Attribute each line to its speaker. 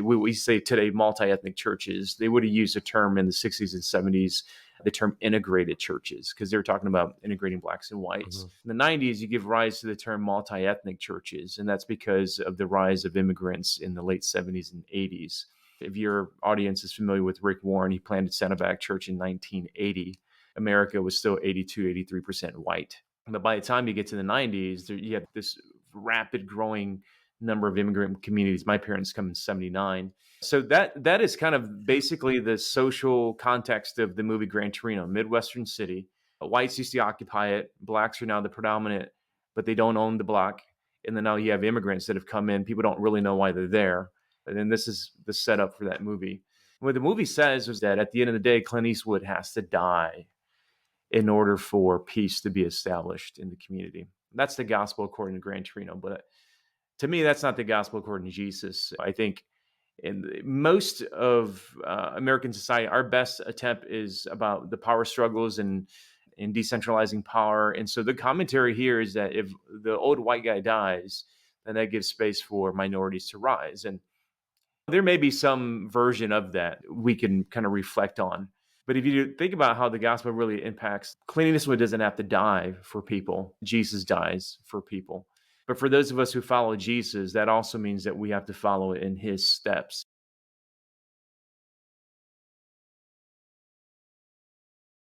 Speaker 1: We say today multi-ethnic churches. They would have used a term in the 60s and 70s, the term integrated churches, because they were talking about integrating blacks and whites.
Speaker 2: Mhm.
Speaker 1: In the 90s, you give rise to the term multi-ethnic churches, and that's because of the rise of immigrants in the late 70s and 80s. If your audience is familiar with Rick Warren, he planted Saddleback Church in 1980. America was still 82, 83% white. But by the time you get to the 90s, you have this rapid growing number of immigrant communities. My parents come in 79. So that is kind of basically the social context of the movie Gran Torino, Midwestern city. Whites used to occupy it. Blacks are now the predominant, but they don't own the block. And then now you have immigrants that have come in. People don't really know why they're there. And then this is the setup for that movie. What the movie says is that at the end of the day, Clint Eastwood has to die in order for peace to be established in the community. That's the gospel according to Gran Torino. But to me, that's not the gospel according to Jesus. I think in most of American society, our best attempt is about the power struggles and in decentralizing power. And so the commentary here is that if the old white guy dies, then that gives space for minorities to rise. And there may be some version of that we can kind of reflect on. But if you think about how the gospel really impacts, Clint Eastwood doesn't have to die for people. Jesus dies for people. But for those of us who follow Jesus, that also means that we have to follow in his steps.